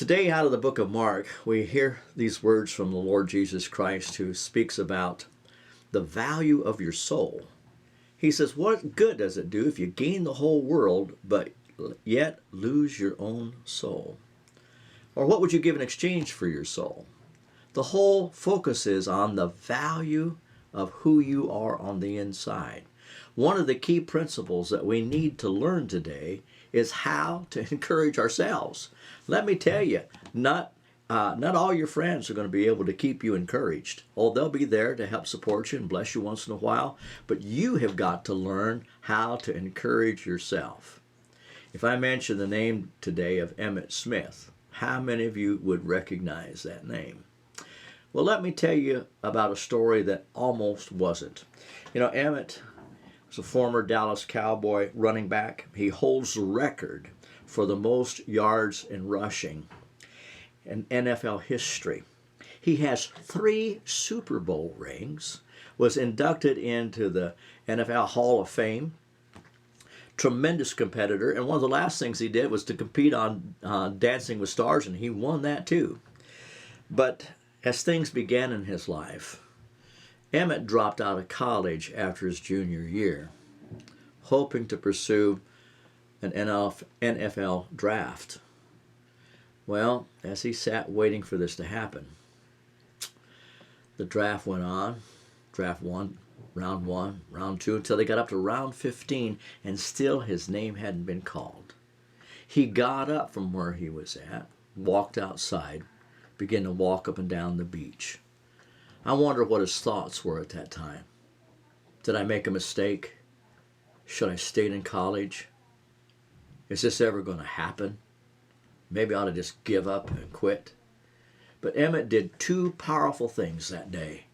Today, out of the book of Mark, we hear these words from the Lord Jesus Christ, who speaks about the value of your soul. He says, what good does it do if you gain the whole world, but yet lose your own soul? Or what would you give in exchange for your soul? The whole focus is on the value of who you are on the inside. One of the key principles that we need to learn today is how to encourage ourselves. Let me tell you, not all your friends are going to be able to keep you encouraged. Oh, they'll be there to help support you and bless you once in a while, but you have got to learn how to encourage yourself. If I mention the name today of Emmitt Smith, how many of you would recognize that name? Well, let me tell you about a story that almost wasn't. You know, Emmitt was a former Dallas Cowboy running back. He holds the record for the most yards in rushing in NFL history. He has 3 Super Bowl rings, was inducted into the NFL Hall of Fame, tremendous competitor, and one of the last things he did was to compete on Dancing with Stars, and he won that too. But as things began in his life, Emmitt dropped out of college after his junior year, hoping to pursue an NFL draft. Well, as he sat waiting for this to happen, the draft went on. Draft 1, round 1, round 2, until they got up to round 15, and still his name hadn't been called. He got up from where he was at, walked outside, began to walk up and down the beach. I wonder what his thoughts were at that time. Did I make a mistake? Should I stay in college? Is this ever going to happen? Maybe I ought to just give up and quit. But Emmitt did 2 powerful things that day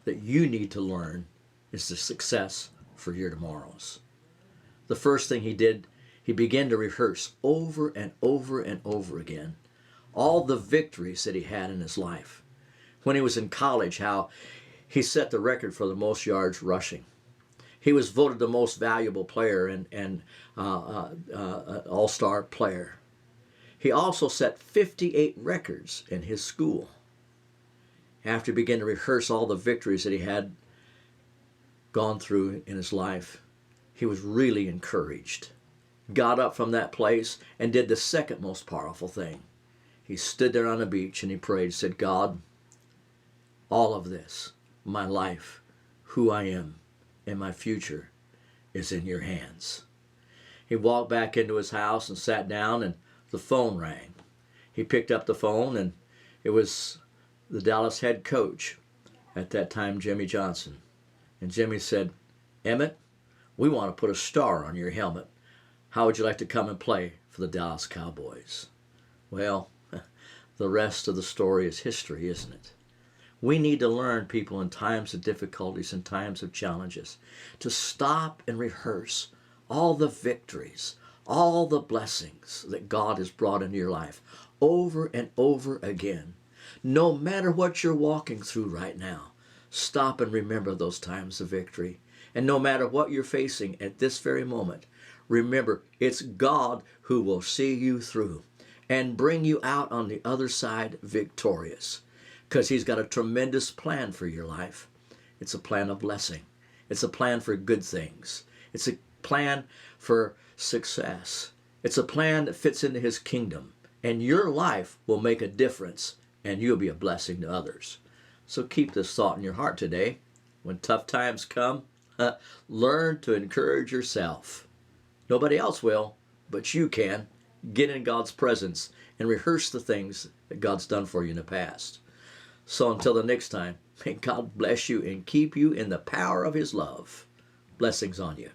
that you need to learn is the success for your tomorrows. The first thing he did, he began to rehearse over and over and over again all the victories that he had in his life. When he was in college, how he set the record for the most yards rushing. He was voted the most valuable player and all-star player. He also set 58 records in his school. After he began to rehearse all the victories that he had gone through in his life, he was really encouraged. Got up from that place and did the second most powerful thing. He stood there on the beach and he prayed, said, God, all of this, my life, who I am, and my future is in your hands. He walked back into his house and sat down, and the phone rang. He picked up the phone, and it was the Dallas head coach at that time, Jimmy Johnson. And Jimmy said, Emmitt, we want to put a star on your helmet. How would you like to come and play for the Dallas Cowboys? Well, the rest of the story is history, isn't it? We need to learn, people, in times of difficulties and times of challenges, to stop and rehearse all the victories, all the blessings that God has brought into your life over and over again. No matter what you're walking through right now, stop and remember those times of victory. And no matter what you're facing at this very moment, remember, it's God who will see you through and bring you out on the other side victorious, because he's got a tremendous plan for your life. It's a plan of blessing. It's a plan for good things. It's a plan for success. It's a plan that fits into his kingdom, and your life will make a difference, and you'll be a blessing to others. So keep this thought in your heart today. When tough times come, learn to encourage yourself. Nobody else will, but you can. Get in God's presence and rehearse the things that God's done for you in the past. So until the next time, may God bless you and keep you in the power of his love. Blessings on you.